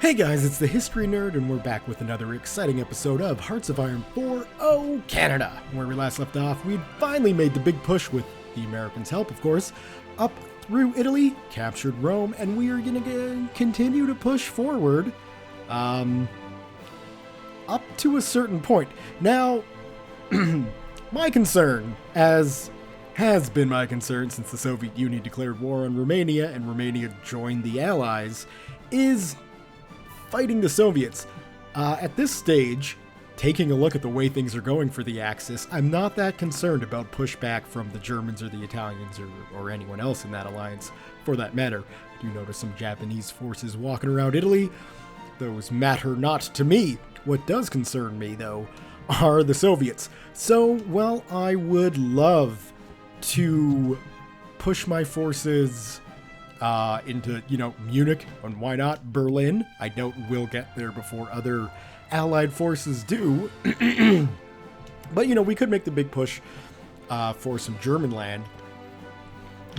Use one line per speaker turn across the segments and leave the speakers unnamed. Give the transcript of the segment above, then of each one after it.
Hey guys, it's the History Nerd, and we're back with another exciting episode of Hearts of Iron 4-0 Canada. Where we last left off, we'd finally made the big push with the Americans' help, of course, up through Italy, captured Rome, and we are going to continue to push forward up to a certain point. Now, my concern, as has been my concern since the Soviet Union declared war on Romania and Romania joined the Allies, is fighting the Soviets. At this stage, taking a look at the way things are going for the Axis, I'm not that concerned about pushback from the Germans or the Italians or anyone else in that alliance, for that matter. I do notice some Japanese forces walking around Italy. Those matter not to me. What does concern me, though, are the Soviets. So, well, I would love to push my forces into, Munich, and why not Berlin. I doubt we'll get there before other Allied forces do. But, we could make the big push for some German land.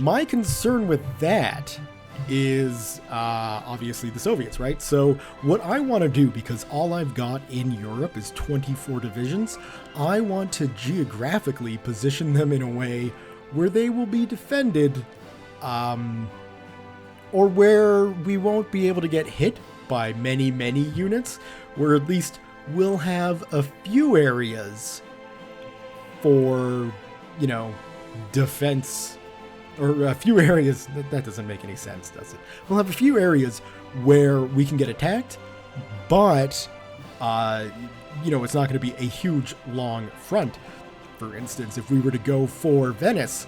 My concern with that is obviously the Soviets, right? So what I want to do, because all I've got in Europe is 24 divisions, I want to geographically position them in a way where they will be defended, or where we won't be able to get hit by many, many units, where at least we'll have a few areas for, defense, or a few areas, that doesn't make any sense, does it? We'll have a few areas where we can get attacked, but, it's not going to be a huge, long front. For instance, if we were to go for Venice,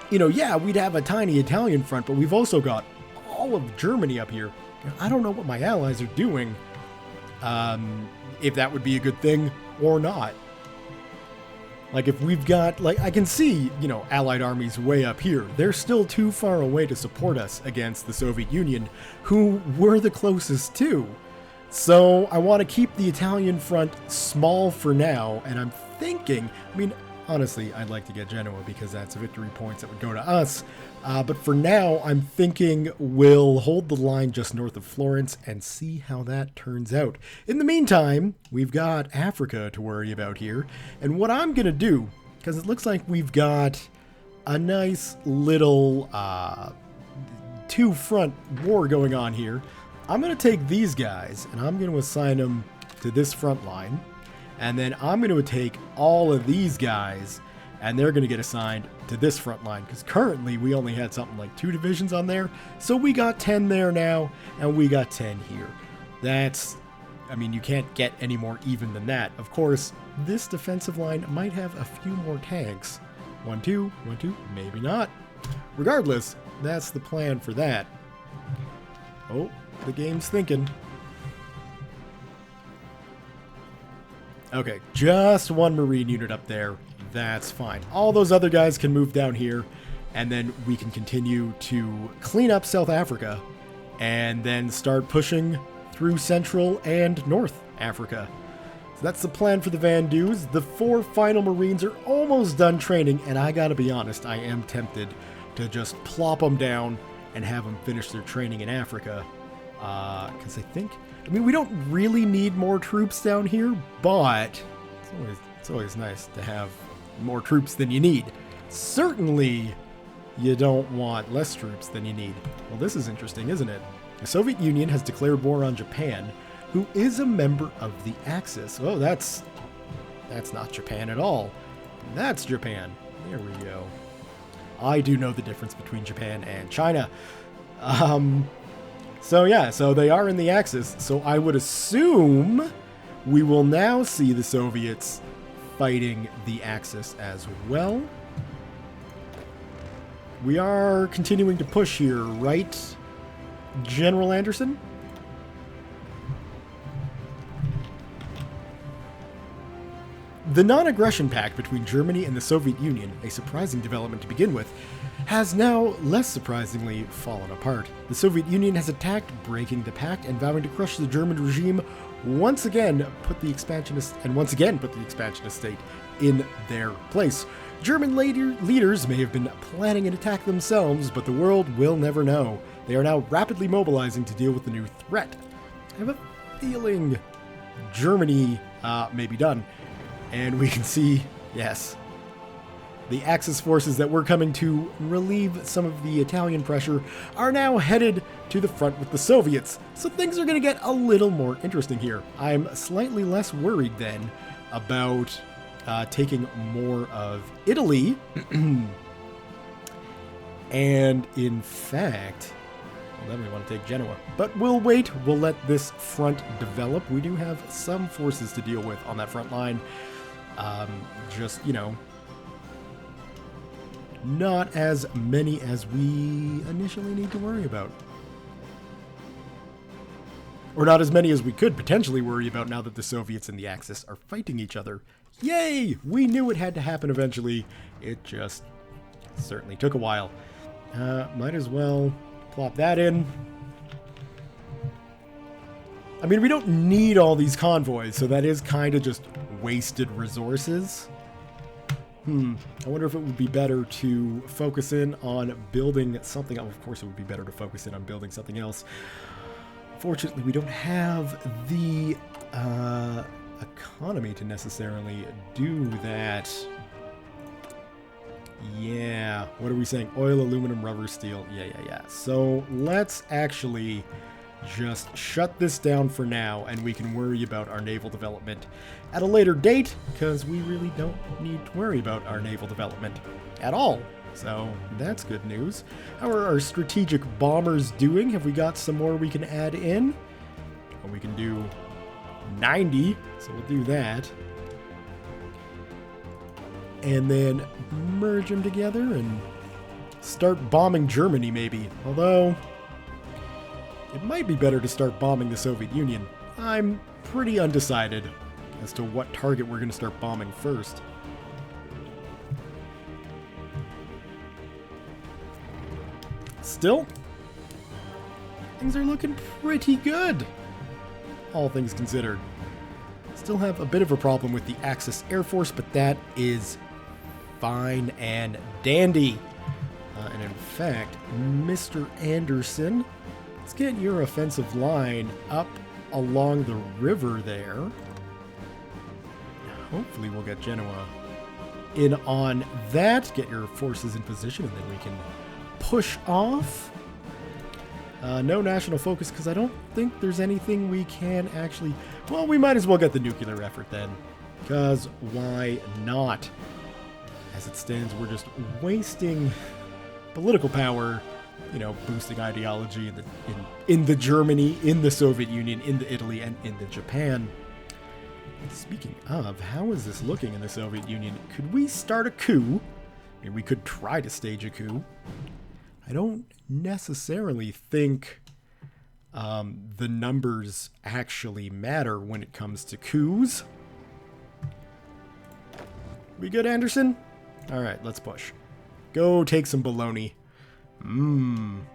we'd have a tiny Italian front, but we've also got all of Germany up here. I don't know what my allies are doing, if that would be a good thing or not. Like, if we've got, I can see, Allied armies way up here. They're still too far away to support us against the Soviet Union, who we're the closest to. So I want to keep the Italian front small for now, and I'm thinking, honestly, I'd like to get Genoa because that's victory points that would go to us. But for now, I'm thinking we'll hold the line just north of Florence and see how that turns out. In the meantime, we've got Africa to worry about here. And what I'm going to do, because it looks like we've got a nice little two-front war going on here, I'm going to take these guys and I'm going to assign them to this front line. And then I'm going to take all of these guys, and they're going to get assigned to this front line, because currently we only had something like 2 divisions on there. So we got 10 there now, and we got 10 here. You can't get any more even than that. Of course, this defensive line might have a few more tanks. 1, 2, 1, 2, maybe not. Regardless, that's the plan for that. Oh, the game's thinking. Okay, just 1 Marine unit up there. That's fine. All those other guys can move down here, and then we can continue to clean up South Africa, and then start pushing through Central and North Africa. So that's the plan for the Van Deus. The 4 final Marines are almost done training, and I gotta be honest, I am tempted to just plop them down and have them finish their training in Africa. Because I think... we don't really need more troops down here, but it's always nice to have more troops than you need. Certainly, you don't want less troops than you need. Well, this is interesting, isn't it? The Soviet Union has declared war on Japan, who is a member of the Axis. Oh, that's not Japan at all. That's Japan. There we go. I do know the difference between Japan and China. So they are in the Axis, so I would assume we will now see the Soviets fighting the Axis as well. We are continuing to push here, right, General Anderson? The non-aggression pact between Germany and the Soviet Union, a surprising development to begin with, has now, less surprisingly, fallen apart. The Soviet Union has attacked, breaking the pact and vowing to crush the German regime, once again put the expansionist state in their place. German leaders may have been planning an attack themselves, but the world will never know. They are now rapidly mobilizing to deal with the new threat. I have a feeling Germany may be done. And we can see, yes, the Axis forces that were coming to relieve some of the Italian pressure are now headed to the front with the Soviets. So things are going to get a little more interesting here. I'm slightly less worried then about taking more of Italy. And in fact, well, then we want to take Genoa. But we'll wait. We'll let this front develop. We do have some forces to deal with on that front line. Just, you know, not as many as we initially need to worry about. Or not as many as we could potentially worry about now that the Soviets and the Axis are fighting each other. Yay! We knew it had to happen eventually. It just certainly took a while. Might as well plop that in. I mean, we don't need all these convoys, so that is kind of just wasted resources. I wonder if it would be better to focus in on building something else. Of course, it would be better to focus in on building something else. Fortunately, we don't have the economy to necessarily do that. Yeah, what are we saying? Oil, aluminum, rubber, steel. Yeah. So let's actually just shut this down for now, and we can worry about our naval development at a later date, because we really don't need to worry about our naval development at all. So that's good news. How are our strategic bombers doing? Have we got some more we can add in? Well, we can do 90, so we'll do that. And then merge them together and start bombing Germany, maybe. Although, it might be better to start bombing the Soviet Union. I'm pretty undecided as to what target we're going to start bombing first. Still, things are looking pretty good, all things considered. Still have a bit of a problem with the Axis Air Force, but that is fine and dandy. And in fact, Mr. Anderson, let's get your offensive line up along the river there. Hopefully we'll get Genoa in on that. Get your forces in position, and then we can push off. No national focus, because I don't think there's anything we can actually... Well, we might as well get the nuclear effort then, because why not? As it stands, we're just wasting political power, you know, boosting ideology in the Germany, in the Soviet Union, in the Italy, and in the Japan. Speaking of, how is this looking in the Soviet Union? Could we start a coup? I mean, we could try to stage a coup. I don't necessarily think the numbers actually matter when it comes to coups. We good, Anderson? All right, let's push. Go take some baloney. And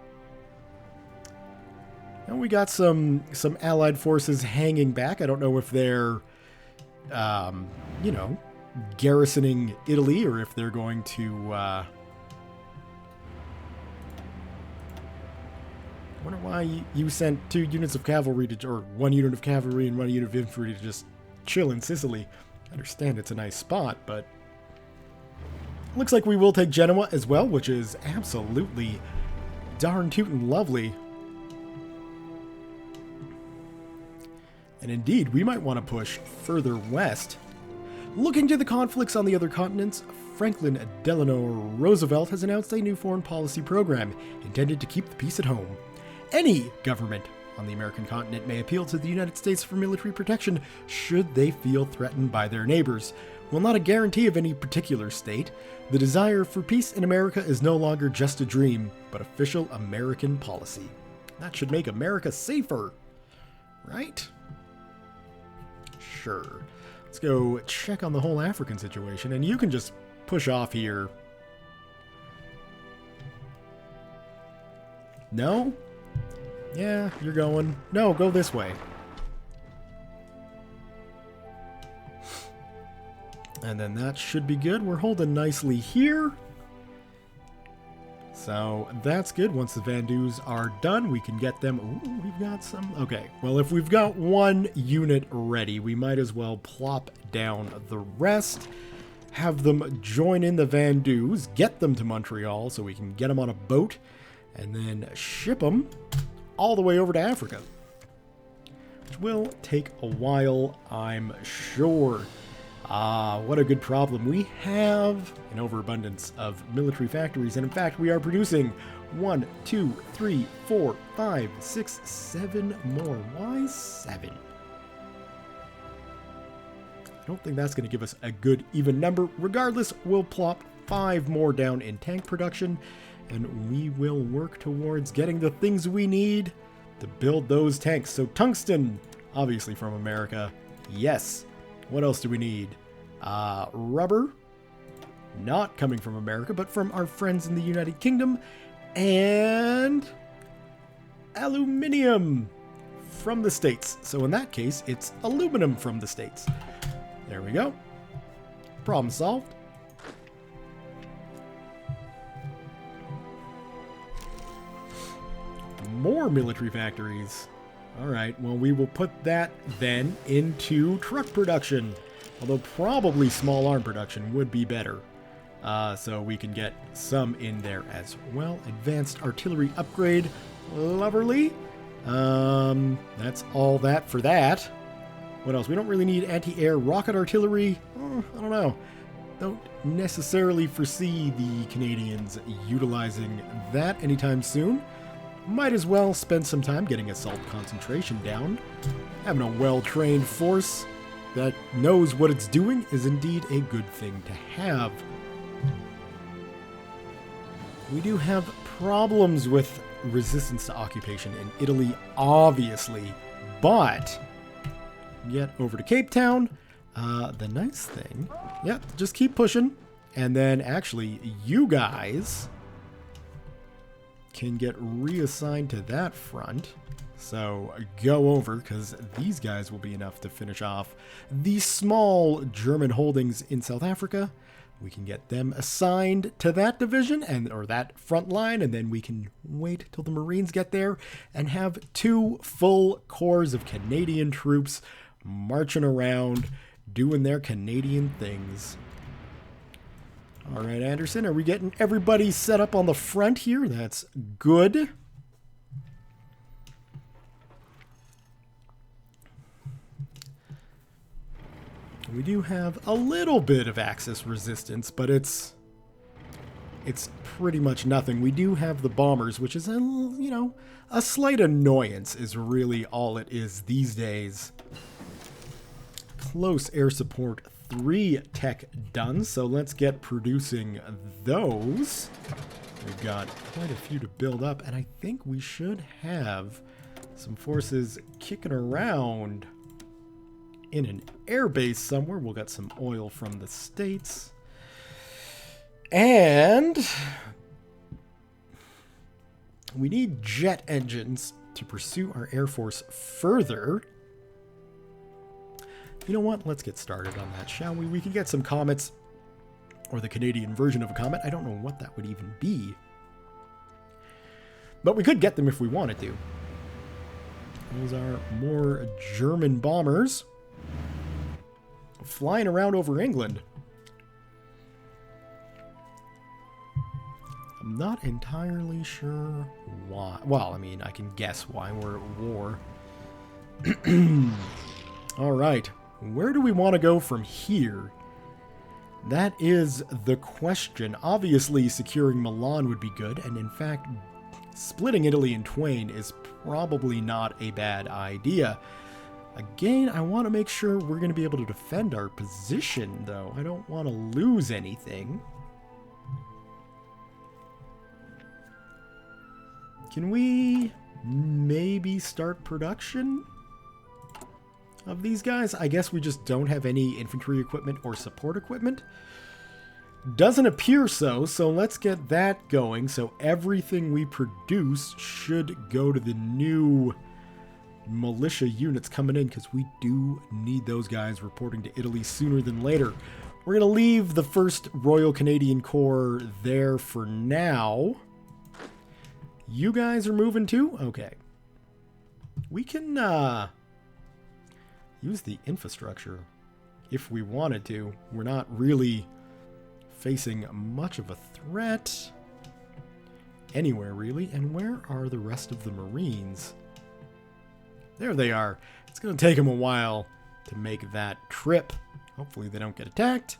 we got some allied forces hanging back. I don't know if they're, you know, garrisoning Italy, or if they're going to... I wonder why you sent 2 units of cavalry to, or 1 unit of cavalry and 1 unit of infantry to just chill in Sicily. I understand it's a nice spot, but looks like we will take Genoa as well, which is absolutely darn tootin' lovely. And indeed, we might want to push further west. Looking to the conflicts on the other continents, Franklin Delano Roosevelt has announced a new foreign policy program intended to keep the peace at home. Any government on the American continent may appeal to the United States for military protection should they feel threatened by their neighbors. While not a guarantee of any particular state, the desire for peace in America is no longer just a dream, but official American policy. That should make America safer, right? Sure. Let's go check on the whole African situation, and you can just push off here. No? Yeah, you're going. No, go this way. And then that should be good. We're holding nicely here. So that's good. Once the Vandus are done, we can get them. Ooh, we've got some. Okay, well, if we've got one unit ready, we might as well plop down the rest, have them join in the Vandus, get them to Montreal so we can get them on a boat, and then ship them all the way over to Africa. Which will take a while, I'm sure. What a good problem. We have an overabundance of military factories, and in fact, we are producing 1, 2, 3, 4, 5, 6, 7 more. Why 7? I don't think that's going to give us a good even number. Regardless, we'll plop 5 more down in tank production, and we will work towards getting the things we need to build those tanks. So tungsten, obviously from America. Yes. What else do we need? Rubber, not coming from America, but from our friends in the United Kingdom, and aluminium from the States. So in that case, it's aluminum from the States. There we go. Problem solved. More military factories. All right, well, we will put that then into truck production. Although probably small arm production would be better. So we can get some in there as well. Advanced artillery upgrade. Lovely. That's all that for that. What else? We don't really need anti-air rocket artillery. I don't know. Don't necessarily foresee the Canadians utilizing that anytime soon. Might as well spend some time getting assault concentration down. Having a well-trained force that knows what it's doing is indeed a good thing to have. We do have problems with resistance to occupation in Italy, obviously, but get over to Cape Town. The nice thing, yeah, just keep pushing, and then actually you guys can get reassigned to that front. So go over, because these guys will be enough to finish off the small German holdings in South Africa. We can get them assigned to that division or that front line, and then we can wait till the Marines get there and have 2 full corps of Canadian troops marching around doing their Canadian things. All right, Anderson, are we getting everybody set up on the front here? That's good. We do have a little bit of Axis resistance, but it's pretty much nothing. We do have the bombers, which is a slight annoyance is really all it is these days. Close air support 3 tech done, so let's get producing those. We've got quite a few to build up, and I think we should have some forces kicking around in an air base somewhere. We'll get some oil from the States. And we need jet engines to pursue our Air Force further. You know what? Let's get started on that, shall we? We could get some comets, or the Canadian version of a comet. I don't know what that would even be. But we could get them if we wanted to. Those are more German bombers flying around over England. I'm not entirely sure why. Well, I mean, I can guess why we're at war. All right. Where do we want to go from here? That is the question. Obviously, securing Milan would be good, and in fact, splitting Italy in twain is probably not a bad idea. Again, I want to make sure we're going to be able to defend our position, though. I don't want to lose anything. Can we maybe start production of these guys? I guess we just don't have any infantry equipment or support equipment. Doesn't appear so, so let's get that going. So everything we produce should go to the new militia units coming in, because we do need those guys reporting to Italy sooner than later. We're going to leave the 1st Royal Canadian Corps there for now. You guys are moving too? Okay. We can use the infrastructure if we wanted to. We're not really facing much of a threat anywhere, really. And where are the rest of the Marines? There they are. It's going to take them a while to make that trip. Hopefully they don't get attacked.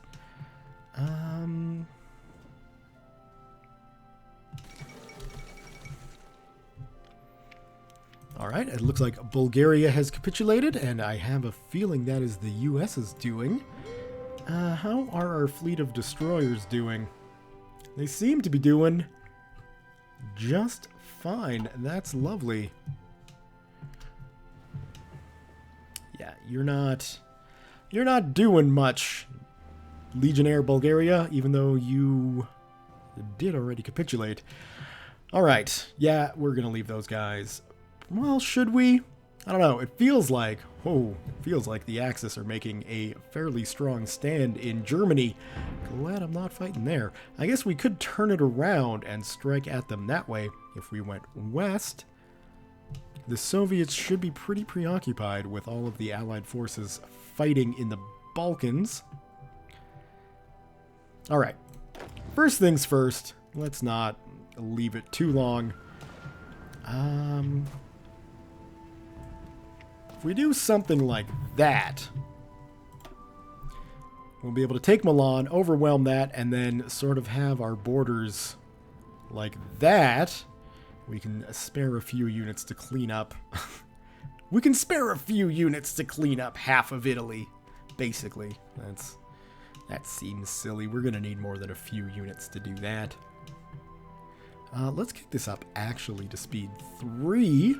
Alright, it looks like Bulgaria has capitulated, and I have a feeling that is the US is doing. How are our fleet of destroyers doing? They seem to be doing just fine. That's lovely. Yeah, you're not doing much, Legionnaire Bulgaria, even though you did already capitulate. Alright, yeah, we're gonna leave those guys. Well, should we? I don't know. It feels like the Axis are making a fairly strong stand in Germany. Glad I'm not fighting there. I guess we could turn it around and strike at them that way. If we went west, the Soviets should be pretty preoccupied with all of the Allied forces fighting in the Balkans. Alright. First things first. Let's not leave it too long. If we do something like that, we'll be able to take Milan, overwhelm that, and then sort of have our borders like that. We can spare a few units to clean up. We can spare a few units to clean up half of Italy, basically. That seems silly. We're going to need more than a few units to do that. Let's kick this up actually to speed 3.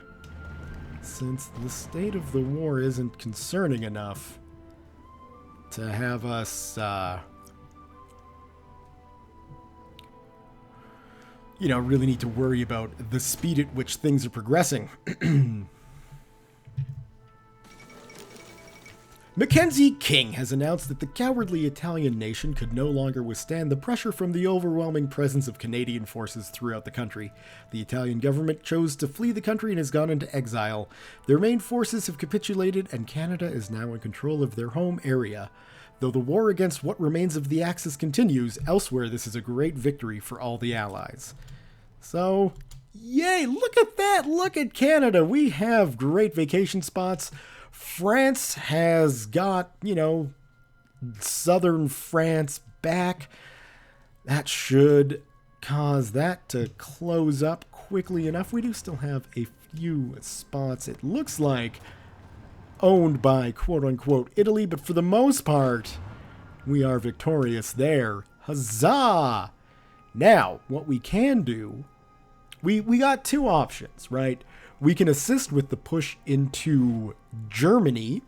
Since the state of the war isn't concerning enough to have us, really need to worry about the speed at which things are progressing. Mackenzie King has announced that the cowardly Italian nation could no longer withstand the pressure from the overwhelming presence of Canadian forces throughout the country. The Italian government chose to flee the country and has gone into exile. Their main forces have capitulated, and Canada is now in control of their home area. Though the war against what remains of the Axis continues, elsewhere this is a great victory for all the Allies. So, yay, look at that! Look at Canada! We have great vacation spots. France has got, southern France back. That should cause that to close up quickly enough. We do still have a few spots, it looks like, owned by quote-unquote Italy, but for the most part, we are victorious there. Huzzah! Now, what we can do, we got two options, right? We can assist with the push into Germany,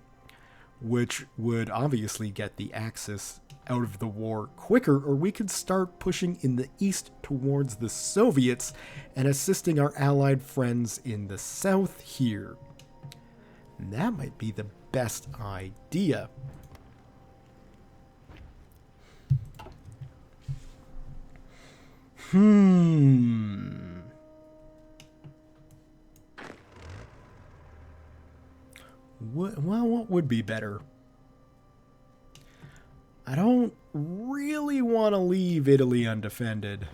which would obviously get the Axis out of the war quicker, or we could start pushing in the east towards the Soviets and assisting our Allied friends in the south here. And that might be the best idea. Well, what would be better? I don't really want to leave Italy undefended.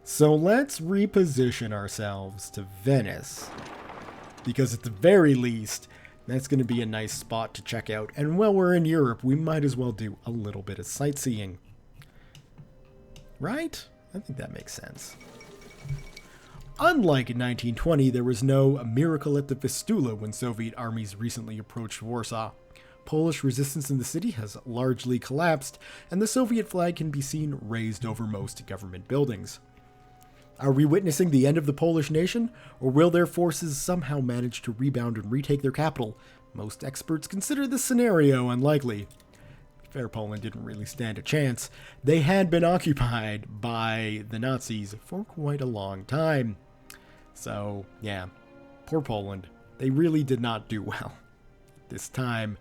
So let's reposition ourselves to Venice. Because at the very least, that's going to be a nice spot to check out. And while we're in Europe, we might as well do a little bit of sightseeing. Right? I think that makes sense. Unlike in 1920, there was no miracle at the Vistula when Soviet armies recently approached Warsaw. Polish resistance in the city has largely collapsed, and the Soviet flag can be seen raised over most government buildings. Are we witnessing the end of the Polish nation, or will their forces somehow manage to rebound and retake their capital? Most experts consider this scenario unlikely. Fair Poland didn't really stand a chance. They had been occupied by the Nazis for quite a long time. So, yeah, poor Poland. They really did not do well this time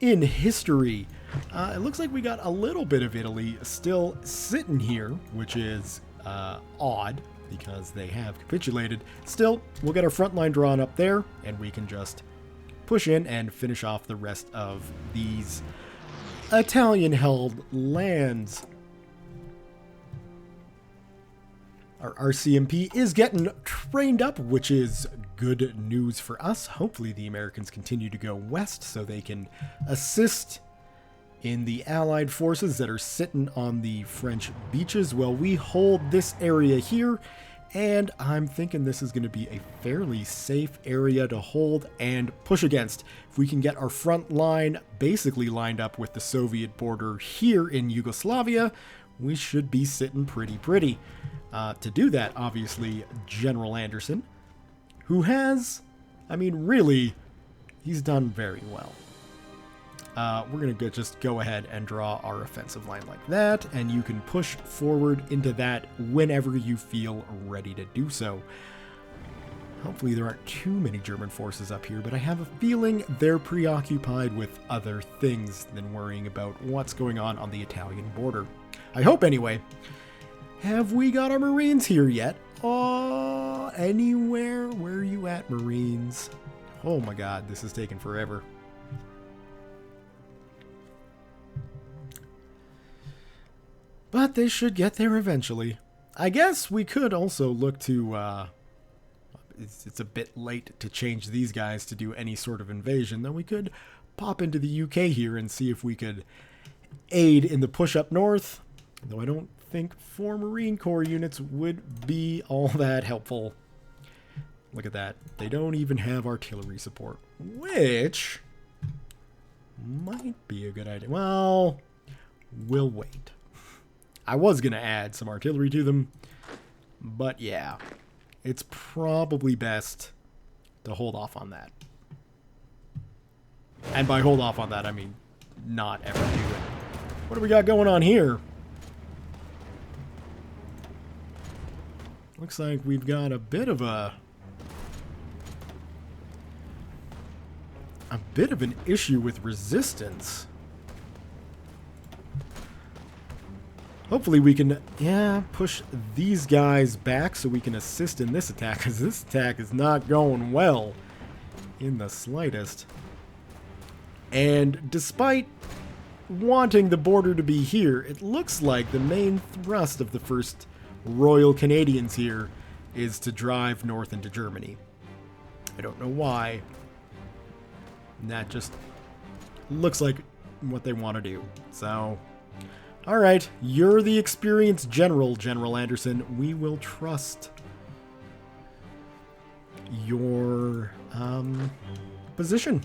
in history. It looks like we got a little bit of Italy still sitting here, which is odd because they have capitulated. Still, we'll get our front line drawn up there, and we can just push in and finish off the rest of these Italian-held lands. Our RCMP is getting trained up, which is good news for us. Hopefully the Americans continue to go west so they can assist in the Allied forces that are sitting on the French beaches while we hold this area here. And I'm thinking this is going to be a fairly safe area to hold and push against. If we can get our front line basically lined up with the Soviet border here in Yugoslavia, we should be sitting pretty. To do that, obviously, General Anderson, who has, I mean, really, he's done very well. We're going to just go ahead and draw our offensive line like that, and you can push forward into that whenever you feel ready to do so. Hopefully there aren't too many German forces up here, but I have a feeling they're preoccupied with other things than worrying about what's going on the Italian border. I hope anyway. Have we got our Marines here yet? Oh, anywhere? Where are you at, Marines? Oh my god, this is taking forever. But they should get there eventually. I guess we could also look to, it's a bit late to change these guys to do any sort of invasion, though we could pop into the UK here and see if we could aid in the push up north, though I don't think 4 Marine Corps units would be all that helpful. Look at that. They don't even have artillery support, which might be a good idea. Well, we'll wait. I was going to add some artillery to them, but yeah, it's probably best to hold off on that. And by hold off on that, I mean not ever do it. What do we got going on here? Looks like we've got a bit of an issue with resistance. Hopefully we can, push these guys back so we can assist in this attack, because this attack is not going well in the slightest. And despite wanting the border to be here, it looks like the main thrust of the 1st Royal Canadians here is to drive north into Germany. I don't know why. That just looks like what they want to do. So, alright, you're the experienced general, General Anderson. We will trust your position.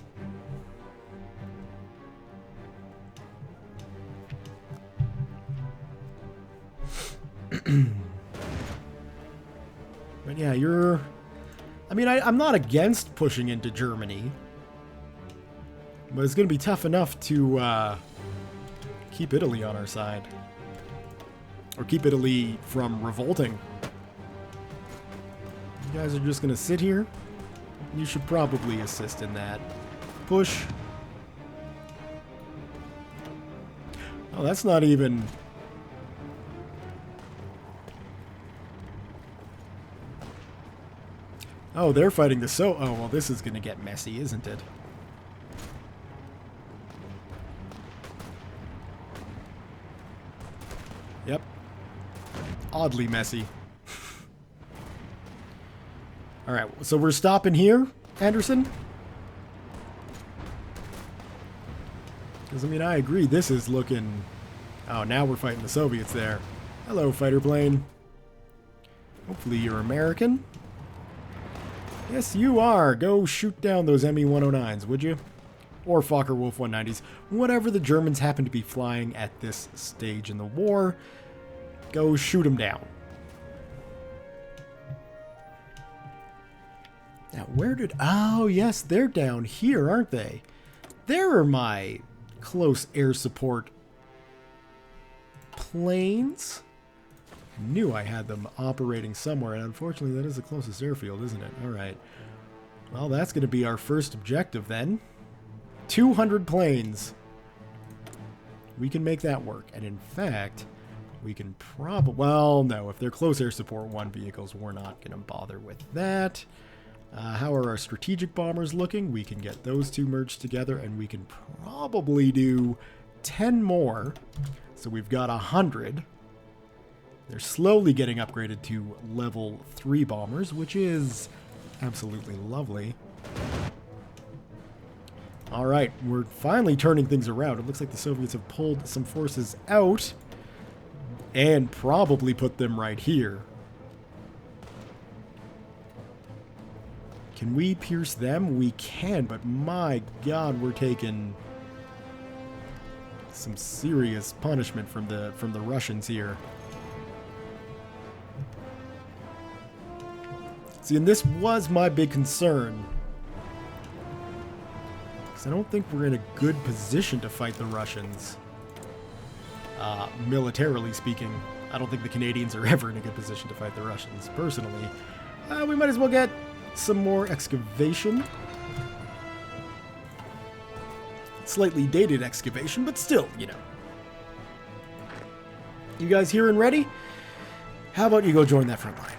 But yeah, I'm not against pushing into Germany, but it's going to be tough enough to keep Italy on our side, or keep Italy from revolting. You guys are just going to sit here? You should probably assist in that. Push. Oh, that's not even... Oh, they're fighting the Oh, well, this is going to get messy, isn't it? Yep. Oddly messy. Alright, so we're stopping here, Anderson? Because, I mean, I agree, this is looking... Oh, now we're fighting the Soviets there. Hello, fighter plane. Hopefully you're American. Yes, you are. Go shoot down those Me-109s, would you? Or Fokker-Wolf 190s. Whatever the Germans happen to be flying at this stage in the war, go shoot them down. Now, where did... Oh, yes, they're down here, aren't they? There are my close air support planes. Knew I had them operating somewhere, and unfortunately that is the closest airfield, isn't it? Alright. Well, that's going to be our first objective then. 200 planes. We can make that work. And in fact, We can probably... Well, no. If they're close air support 1 vehicles, we're not going to bother with that. How are our strategic bombers looking? We can get those two merged together, and we can probably do 10 more. So we've got 100. They're slowly getting upgraded to level 3 bombers, which is absolutely lovely. All right, we're finally turning things around. It looks like the Soviets have pulled some forces out and probably put them right here. Can we pierce them? We can, but my God, we're taking some serious punishment from the Russians here. See, and this was my big concern. Because I don't think we're in a good position to fight the Russians. Militarily speaking. I don't think the Canadians are ever in a good position to fight the Russians, personally. We might as well get some more excavation. Slightly dated excavation, but still, you know. You guys here and ready? How about you go join that front line?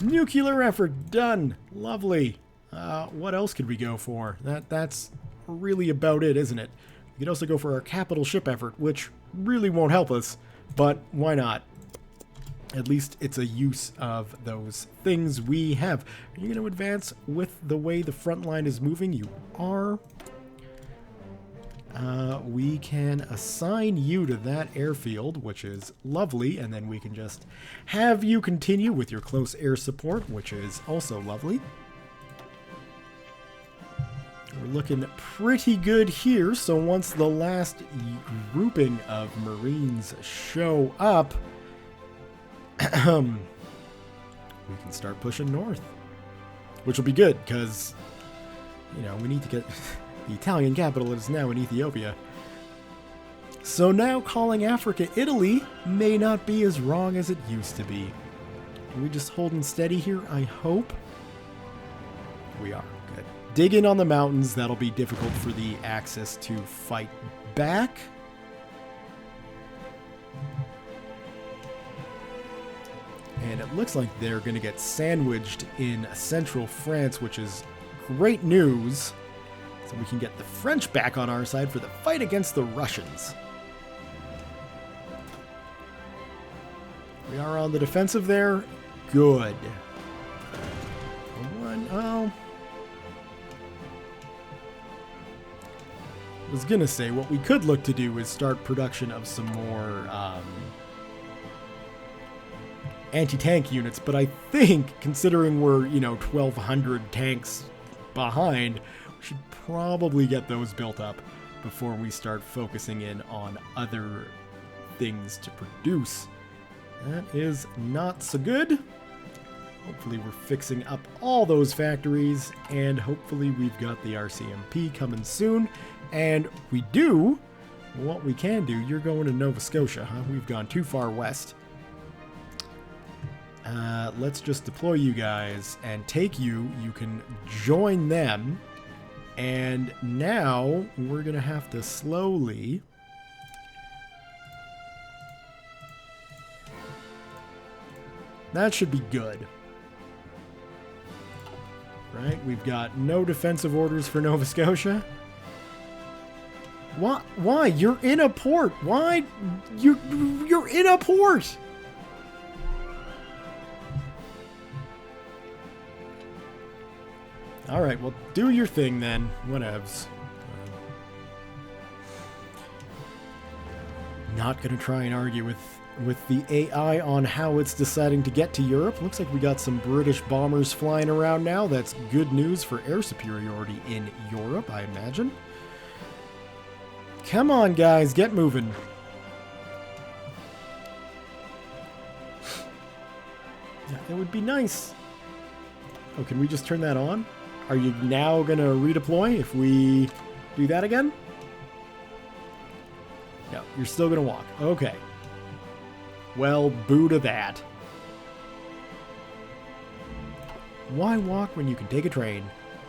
Nuclear effort done. Lovely. What else could we go for? That's really about it, isn't it? We could also go for our capital ship effort, which really won't help us, but why not? At least it's a use of those things we have. Are you going to advance with the way the front line is moving? You are. We can assign you to that airfield, which is lovely, and then we can just have you continue with your close air support, which is also lovely. We're looking pretty good here, so once the last grouping of Marines show up, we can start pushing north, which will be good, because, you know, we need to get... The Italian capital is now in Ethiopia. So now calling Africa Italy may not be as wrong as it used to be. Are we just holding steady here, I hope? We are. Good. Dig in on the mountains. That'll be difficult for the Axis to fight back. And it looks like they're going to get sandwiched in central France, which is great news. So we can get the French back on our side for the fight against the Russians. We are on the defensive there. Good. I was going to say, what we could look to do is start production of some more anti-tank units, but I think, considering we're, 1,200 tanks behind, we should probably get those built up before we start focusing in on other things to produce. That is not so good. Hopefully we're fixing up all those factories, and hopefully we've got the RCMP coming soon. And we do what we can do. You're going to Nova Scotia, huh? We've gone too far west. Let's just deploy you guys and take you. You can join them. And now we're going to have to slowly... That should be good. Right? We've got no defensive orders for Nova Scotia. Why? You're in a port. Why? You're in a port. All right, well, do your thing then. Whatevs. Not going to try and argue with the AI on how it's deciding to get to Europe. Looks like we got some British bombers flying around now. That's good news for air superiority in Europe, I imagine. Come on, guys, get moving. Yeah, it would be nice. Oh, can we just turn that on? Are you now going to redeploy if we do that again? No, you're still going to walk. Okay. Well, boo to that. Why walk when you can take a train?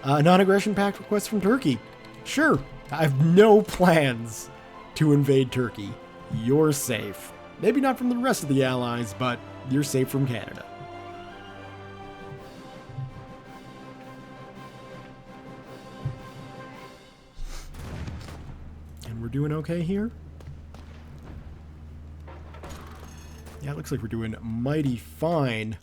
Non-aggression pact request from Turkey. Sure. I have no plans to invade Turkey. You're safe. Maybe not from the rest of the Allies, but you're safe from Canada. And we're doing okay here? Yeah, it looks like we're doing mighty fine.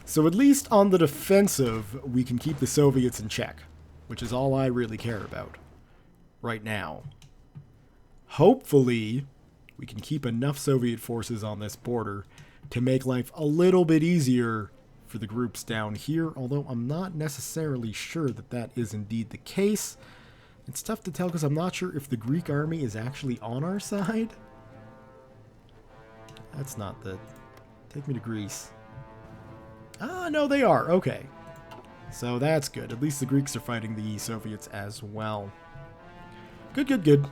So at least on the defensive, we can keep the Soviets in check, which is all I really care about right now. Hopefully, we can keep enough Soviet forces on this border to make life a little bit easier for the groups down here, although I'm not necessarily sure that that is indeed the case. It's tough to tell because I'm not sure if the Greek army is actually on our side. That's not the... Take me to Greece. Ah, no, they are. Okay. So that's good. At least the Greeks are fighting the Soviets as well. Good, good, good.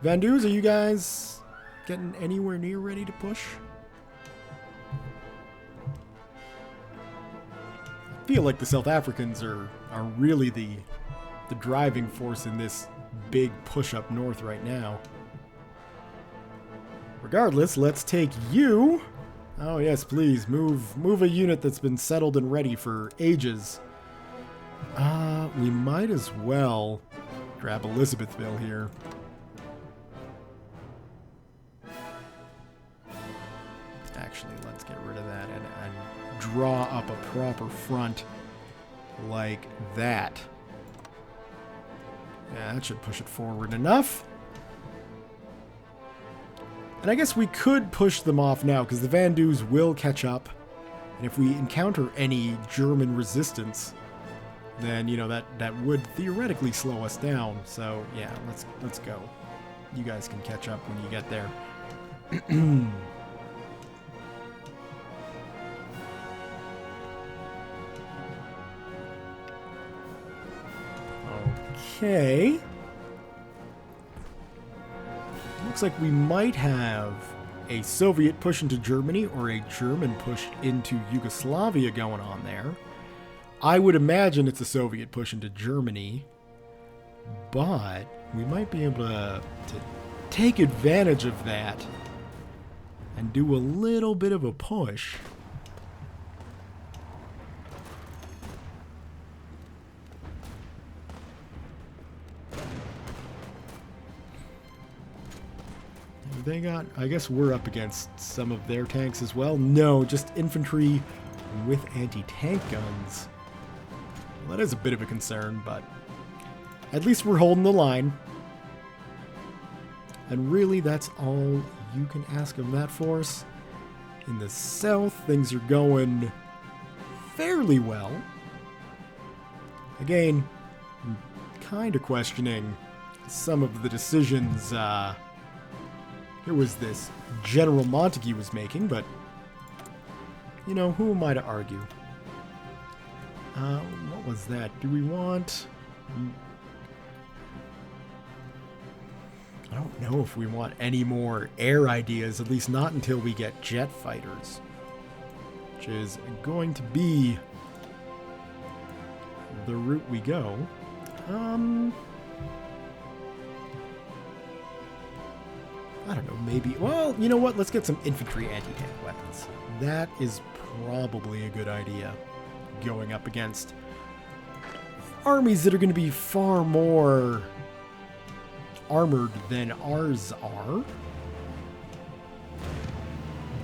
Vandus, are you guys getting anywhere near ready to push? I feel like the South Africans are really the driving force in this big push up north right now. Regardless, let's take you. Oh yes, please move a unit that's been settled and ready for ages. We might as well grab Elizabethville here. Actually, let's get rid of that and draw up a proper front like that. Yeah, that should push it forward enough. And I guess we could push them off now, because the Vandus will catch up. And if we encounter any German resistance, then, you know, that would theoretically slow us down. So, yeah, let's go. You guys can catch up when you get there. Okay. Looks like we might have a Soviet push into Germany or a German push into Yugoslavia going on there. I would imagine it's a Soviet push into Germany, but we might be able to take advantage of that and do a little bit of a push. They got, I guess we're up against some of their tanks as well. No, just infantry with anti-tank guns. Well, that is a bit of a concern, but at least we're holding the line. And really, that's all you can ask of that force. In the south, things are going fairly well. Again, I'm kind of questioning some of the decisions here was this General Montague was making, but, you know, who am I to argue? What was that? Do we want... I don't know if we want any more air ideas, at least not until we get jet fighters. Which is going to be the route we go. I don't know, maybe... Well, you know what? Let's get some infantry anti-tank weapons. That is probably a good idea. Going up against armies that are going to be far more armored than ours are.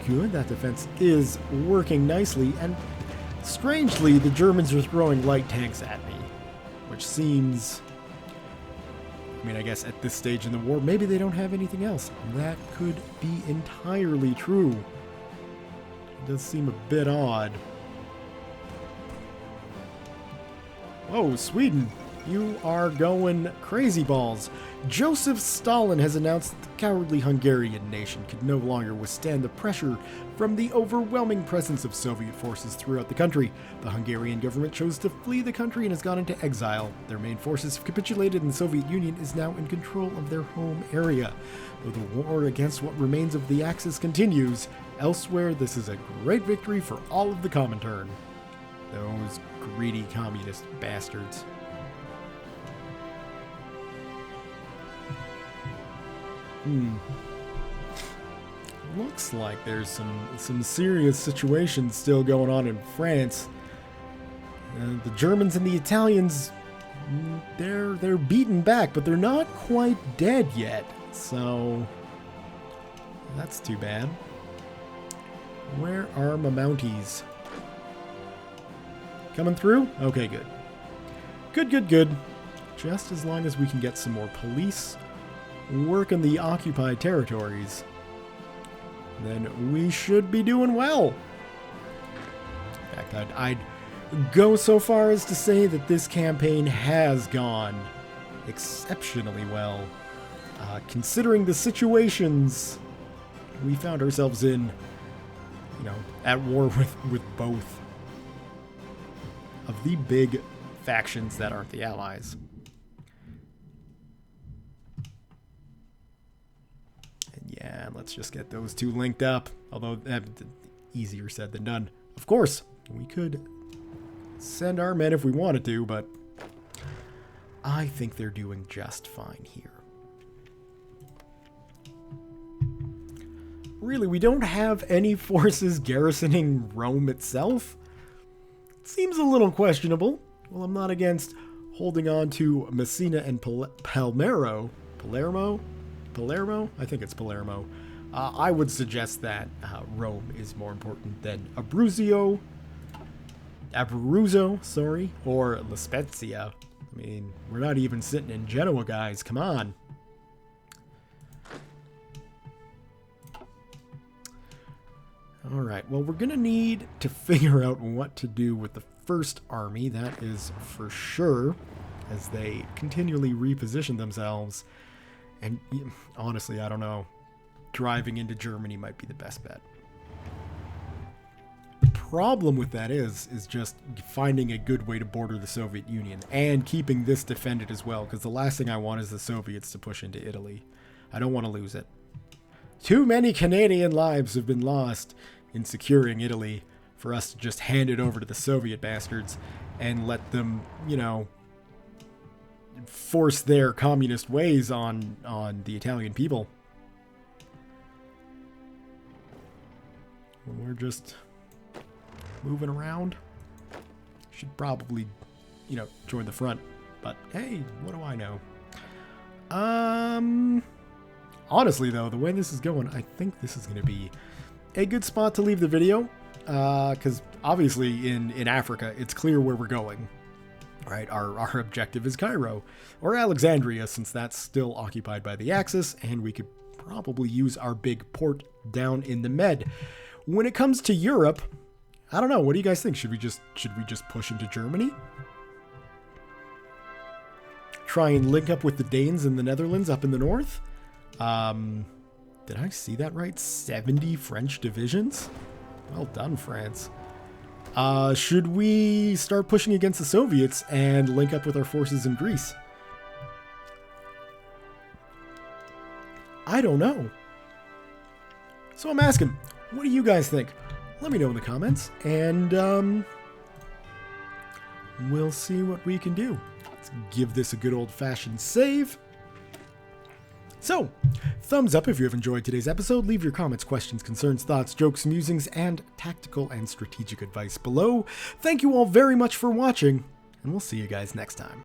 Good, that defense is working nicely, and strangely, the Germans are throwing light tanks at me, which seems... I mean, I guess at this stage in the war, maybe they don't have anything else. That could be entirely true. It does seem a bit odd. Whoa, Sweden, you are going crazy balls. Joseph Stalin has announced that the cowardly Hungarian nation could no longer withstand the pressure from the overwhelming presence of Soviet forces throughout the country. The Hungarian government chose to flee the country and has gone into exile. Their main forces have capitulated and the Soviet Union is now in control of their home area. Though the war against what remains of the Axis continues, elsewhere this is a great victory for all of the Comintern. Those greedy communist bastards. looks like there's some serious situations still going on in France. The Germans and the Italians, they're beaten back, but they're not quite dead yet. So that's too bad. Where are my Mounties? Coming through? Okay, good. Good. Just as long as we can get some more police work in the occupied territories, then we should be doing well. In fact, I'd go so far as to say that this campaign has gone exceptionally well, considering the situations we found ourselves in, at war with both of the big factions that aren't the Allies. And yeah, let's just get those two linked up, although easier said than done. Of course, we could send our men if we wanted to, but I think they're doing just fine here. Really, we don't have any forces garrisoning Rome itself. Seems a little questionable. Well, I'm not against holding on to Messina and Palermo. I think it's Palermo. I would suggest that Rome is more important than Abruzzo, or La Spezia. I mean, we're not even sitting in Genoa, guys. Come on. All right, well, we're going to need to figure out what to do with the first army, that is for sure, as they continually reposition themselves. And honestly, I don't know. Driving into Germany might be the best bet. The problem with that is just finding a good way to border the Soviet Union and keeping this defended as well, because the last thing I want is the Soviets to push into Italy. I don't want to lose it. Too many Canadian lives have been lost in securing Italy for us to just hand it over to the Soviet bastards and let them, force their communist ways on the Italian people. We're just moving around. Should probably, join the front. But hey, what do I know? Honestly, though, the way this is going, I think this is going to be a good spot to leave the video. Because obviously in Africa, it's clear where we're going. Right? Our objective is Cairo. Or Alexandria, since that's still occupied by the Axis. And we could probably use our big port down in the Med. When it comes to Europe, I don't know. What do you guys think? Should we just push into Germany? Try and link up with the Danes and the Netherlands up in the north? Did I see that right? 70 French divisions? Well done, France. Should we start pushing against the Soviets and link up with our forces in Greece? I don't know. So I'm asking, what do you guys think? Let me know in the comments, and we'll see what we can do. Let's give this a good old-fashioned save. So, thumbs up if you have enjoyed today's episode. Leave your comments, questions, concerns, thoughts, jokes, musings, and tactical and strategic advice below. Thank you all very much for watching, and we'll see you guys next time.